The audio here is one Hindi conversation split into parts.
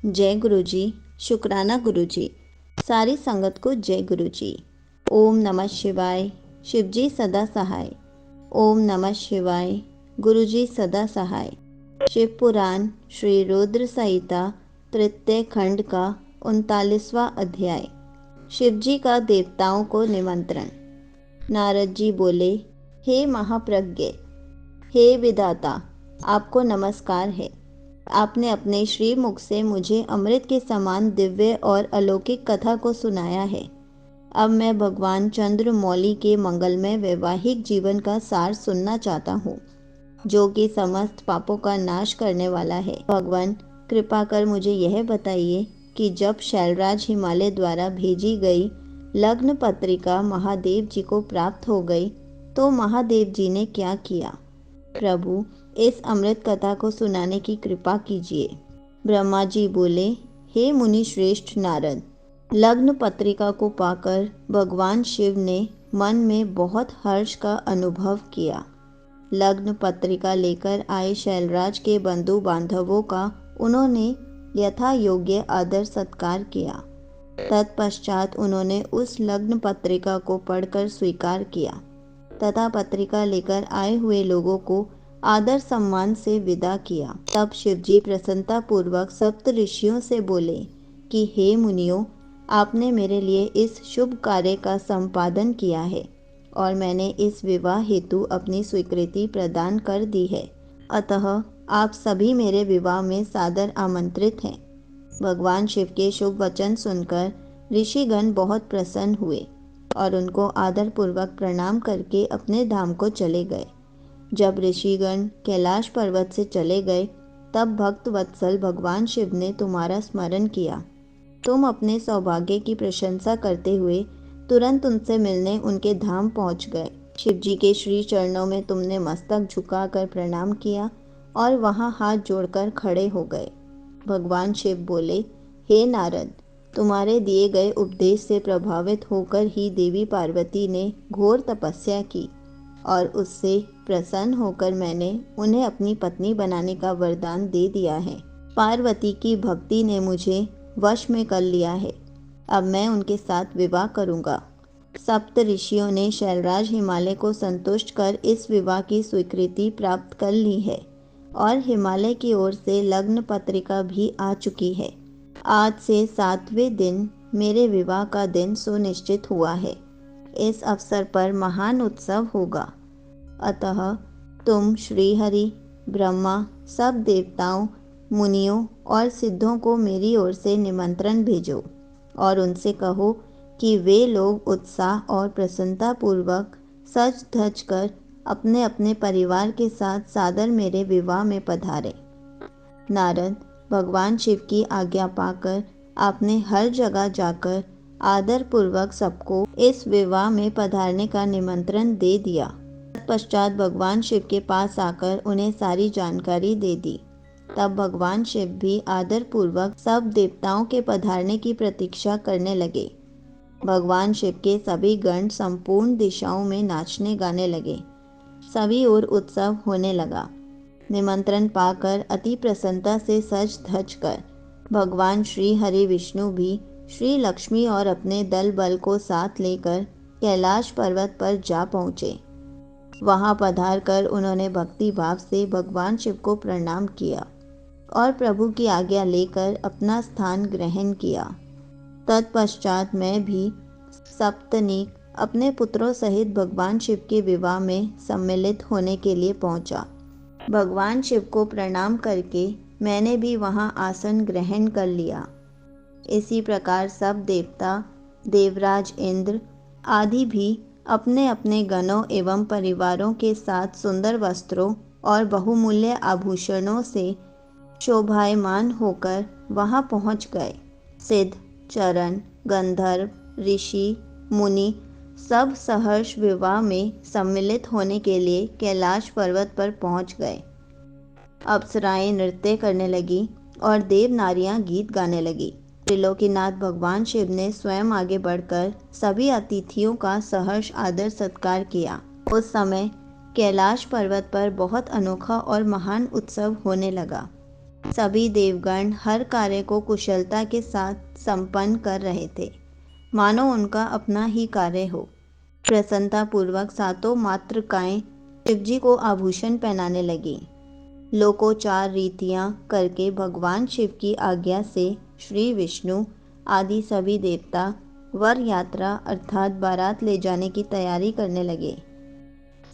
जय गुरु जी। शुक्राना गुरु जी। सारी संगत को जय गुरु जी। ओम नमः शिवाय। शिव जी सदा सहाय। ओम नमः शिवाय। गुरु जी सदा सहाय। शिव पुराण श्री रुद्र संहिता तृतीय खंड का 39वां अध्याय। शिव जी का देवताओं को निमंत्रण। नारद जी बोले, हे महाप्रज्ञ, हे विधाता, आपको नमस्कार है। आपने अपने श्री मुख से मुझे अमृत के समान दिव्य और अलौकिक कथा को सुनाया है। अब मैं भगवान चंद्रमौली के मंगलमय वैवाहिक जीवन का सार सुनना चाहता हूँ, जो कि समस्त पापों का नाश करने वाला है। भगवान, कृपा कर मुझे यह बताइए कि जब शैलराज हिमालय द्वारा भेजी गई लग्न पत्रिका महादेव जी को प्राप्त हो गई तो महादेव जी ने क्या किया। प्रभु, इस अमृत कथा को सुनाने की कृपा कीजिए। ब्रह्मा जी बोले, हे मुनि श्रेष्ठ नारद, लग्न पत्रिका को पाकर भगवान शिव ने मन में बहुत हर्ष का अनुभव किया। लग्न पत्रिका लेकर आए शैलराज के बंधु बांधवों का उन्होंने यथा योग्य आदर सत्कार किया। तत्पश्चात उन्होंने उस लग्न पत्रिका को पढ़कर स्वीकार किया तथा पत्रिका लेकर आए हुए लोगों को आदर सम्मान से विदा किया। तब शिवजी प्रसन्नता पूर्वक सप्त ऋषियों से बोले कि हे मुनियों, आपने मेरे लिए इस शुभ कार्य का संपादन किया है और मैंने इस विवाह हेतु अपनी स्वीकृति प्रदान कर दी है। अतः आप सभी मेरे विवाह में सादर आमंत्रित हैं। भगवान शिव के शुभ वचन सुनकर ऋषिगण बहुत प्रसन्न हुए और उनको आदर पूर्वक प्रणाम करके अपने धाम को चले गए। जब ऋषिगण कैलाश पर्वत से चले गए तब भक्त वत्सल भगवान शिव ने तुम्हारा स्मरण किया। तुम अपने सौभाग्य की प्रशंसा करते हुए तुरंत उनसे मिलने उनके धाम पहुंच गए। शिव जी के श्री चरणों में तुमने मस्तक झुकाकर प्रणाम किया और वहां हाथ जोड़कर खड़े हो गए। भगवान शिव बोले, हे नारद, तुम्हारे दिए गए उपदेश से प्रभावित होकर ही देवी पार्वती ने घोर तपस्या की और उससे प्रसन्न होकर मैंने उन्हें अपनी पत्नी बनाने का वरदान दे दिया है। पार्वती की भक्ति ने मुझे वश में कर लिया है। अब मैं उनके साथ विवाह करूंगा। सप्त ऋषियों ने शैलराज हिमालय को संतुष्ट कर इस विवाह की स्वीकृति प्राप्त कर ली है और हिमालय की ओर से लग्न पत्रिका भी आ चुकी है। आज से 7वें दिन मेरे विवाह का दिन सुनिश्चित हुआ है। इस अवसर पर महान उत्सव होगा। अतः तुम श्रीहरि, ब्रह्मा, सब देवताओं, मुनियों और सिद्धों को मेरी ओर से निमंत्रण भेजो और उनसे कहो कि वे लोग उत्साह और प्रसन्नता पूर्वक सज धज कर अपने अपने परिवार के साथ सादर मेरे विवाह में पधारे। नारद, भगवान शिव की आज्ञा पाकर आपने हर जगह जाकर आदर पूर्वक सबको इस विवाह में पधारने का निमंत्रण दे दिया। तत्पश्चात भगवान शिव के पास आकर उन्हें सारी जानकारी दे दी। तब भगवान शिव भी आदर पूर्वक सब देवताओं के पधारने की प्रतीक्षा करने लगे। भगवान शिव के सभी गण संपूर्ण दिशाओं में नाचने गाने लगे। सभी ओर उत्सव होने लगा। निमंत्रण पाकर अति प्रसन्नता से सज धज कर भगवान श्री हरि विष्णु भी श्री लक्ष्मी और अपने दल बल को साथ लेकर कैलाश पर्वत पर जा पहुँचे। वहां पधार कर उन्होंने भक्ति भाव से भगवान शिव को प्रणाम किया और प्रभु की आज्ञा लेकर अपना स्थान ग्रहण किया। तत्पश्चात मैं भी सप्तनीक अपने पुत्रों सहित भगवान शिव के विवाह में सम्मिलित होने के लिए पहुंचा। भगवान शिव को प्रणाम करके मैंने भी वहां आसन ग्रहण कर लिया। इसी प्रकार सब देवता, देवराज इंद्र आदि भी अपने अपने गणों एवं परिवारों के साथ सुंदर वस्त्रों और बहुमूल्य आभूषणों से शोभायमान होकर वहां पहुंच गए। सिद्ध, चरण, गंधर्व, ऋषि, मुनि सब सहर्ष विवाह में सम्मिलित होने के लिए कैलाश पर्वत पर पहुंच गए। अप्सराएं नृत्य करने लगी और देव नारियां गीत गाने लगी। त्रिलोकीनाथ भगवान शिव ने स्वयं आगे बढ़कर सभी अतिथियों का सहर्ष आदर सत्कार किया। उस समय कैलाश पर्वत पर बहुत अनोखा और महान उत्सव होने लगा। सभी देवगण हर कार्य को कुशलता के साथ संपन्न कर रहे थे, मानो उनका अपना ही कार्य हो। प्रसन्नतापूर्वक सातों मातृकाएं शिवजी को आभूषण पहनाने लगी। लोकोचार रीतियां करके भगवान शिव की आज्ञा से श्री विष्णु आदि सभी देवता वर यात्रा अर्थात बारात ले जाने की तैयारी करने लगे।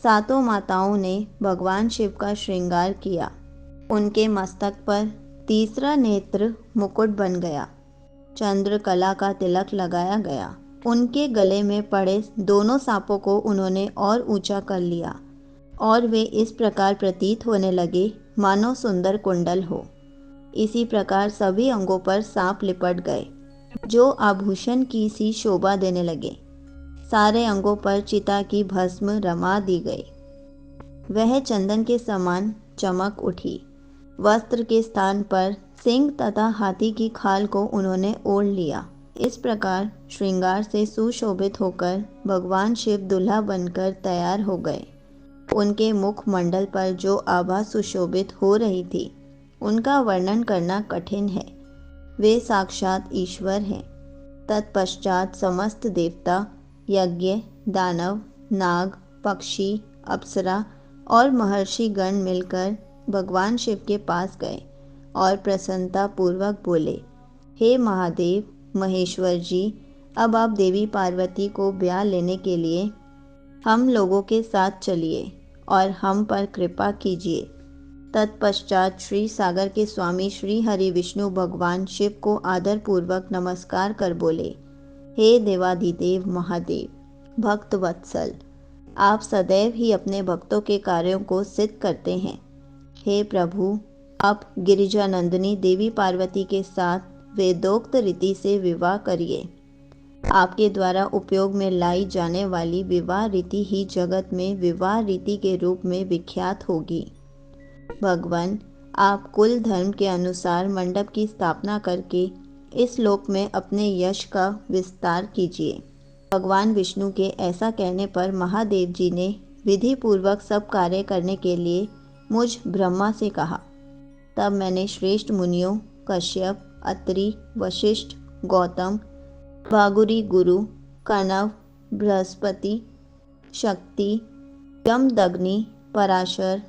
सातों माताओं ने भगवान शिव का श्रृंगार किया। उनके मस्तक पर तीसरा नेत्र मुकुट बन गया। चंद्रकला का तिलक लगाया गया। उनके गले में पड़े दोनों सांपों को उन्होंने और ऊंचा कर लिया और वे इस प्रकार प्रतीत होने लगे मानो सुंदर कुंडल हो। इसी प्रकार सभी अंगों पर सांप लिपट गए, जो आभूषण की सी शोभा देने लगे। सारे अंगों पर चिता की भस्म रमा दी गई। वह चंदन के समान चमक उठी। वस्त्र के स्थान पर सिंह तथा हाथी की खाल को उन्होंने ओढ़ लिया। इस प्रकार श्रृंगार से सुशोभित होकर भगवान शिव दूल्हा बनकर तैयार हो गए। उनके मुख मंडल पर जो आभा सुशोभित हो रही थी, उनका वर्णन करना कठिन है। वे साक्षात ईश्वर हैं। तत्पश्चात समस्त देवता, यज्ञ, दानव, नाग, पक्षी, अप्सरा और महर्षि गण मिलकर भगवान शिव के पास गए और प्रसन्नता पूर्वक बोले, हे महादेव महेश्वर जी, अब आप देवी पार्वती को ब्याह लेने के लिए हम लोगों के साथ चलिए और हम पर कृपा कीजिए। तत्पश्चात श्री सागर के स्वामी श्री हरि विष्णु भगवान शिव को आदर पूर्वक नमस्कार कर बोले, हे देवाधिदेव महादेव, भक्त वत्सल, आप सदैव ही अपने भक्तों के कार्यों को सिद्ध करते हैं। हे प्रभु, आप गिरिजानंदिनी देवी पार्वती के साथ वेदोक्त रीति से विवाह करिए। आपके द्वारा उपयोग में लाई जाने वाली विवाह रीति ही जगत में विवाह रीति के रूप में विख्यात होगी। भगवान, आप कुल धर्म के अनुसार मंडप की स्थापना करके इस लोक में अपने यश का विस्तार कीजिए। भगवान विष्णु के ऐसा कहने पर महादेव जी ने विधि पूर्वक सब कार्य करने के लिए मुझ ब्रह्मा से कहा। तब मैंने श्रेष्ठ मुनियों कश्यप, अत्रि, वशिष्ठ, गौतम, भागुरी गुरु, कणव, बृहस्पति, शक्ति, यमदग्नि, पराशर,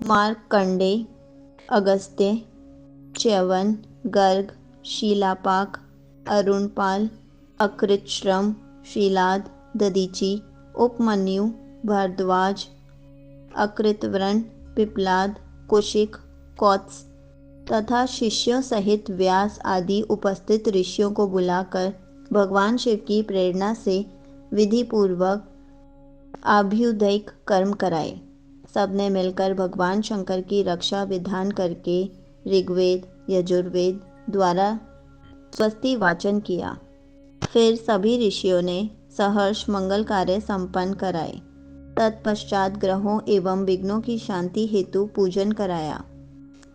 मार्कंडेय, अगस्त्य, च्यवन, गर्ग, शीलापाक, अरुणपाल, अकृतश्रम, शीलाद, ददीची, उपमन्यु, भारद्वाज, अकृतव्रण, पिप्लाद, कुशिक, कौत्स तथा शिष्यों सहित व्यास आदि उपस्थित ऋषियों को बुलाकर भगवान शिव की प्रेरणा से विधि पूर्वक आभ्युदयिक कर्म कराए। सबने मिलकर भगवान शंकर की रक्षा विधान करके ऋग्वेद, यजुर्वेद द्वारा स्वस्ति वाचन किया। फिर सभी ऋषियों ने सहर्ष मंगल कार्य संपन्न कराए। तत्पश्चात ग्रहों एवं विघ्नों की शांति हेतु पूजन कराया।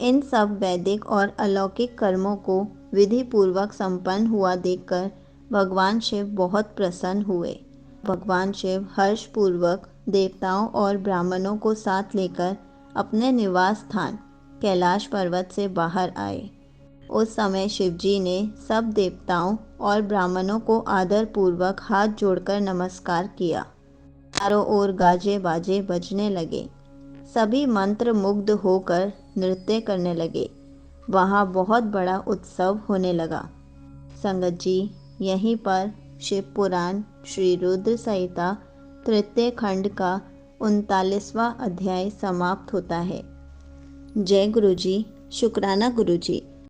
इन सब वैदिक और अलौकिक कर्मों को विधि पूर्वक संपन्न हुआ देखकर भगवान शिव बहुत प्रसन्न हुए। भगवान शिव हर्ष पूर्वक देवताओं और ब्राह्मणों को साथ लेकर अपने निवास स्थान कैलाश पर्वत से बाहर आए। उस समय शिवजी ने सब देवताओं और ब्राह्मणों को आदर पूर्वक हाथ जोड़कर नमस्कार किया। चारों ओर गाजे बाजे बजने लगे। सभी मंत्र मुग्ध होकर नृत्य करने लगे। वहाँ बहुत बड़ा उत्सव होने लगा। संगत जी, यहीं पर शिव पुराण श्री रुद्र संहिता तृतीय खंड का 39वां अध्याय समाप्त होता है। जय गुरु जी। शुक्राना गुरु जी।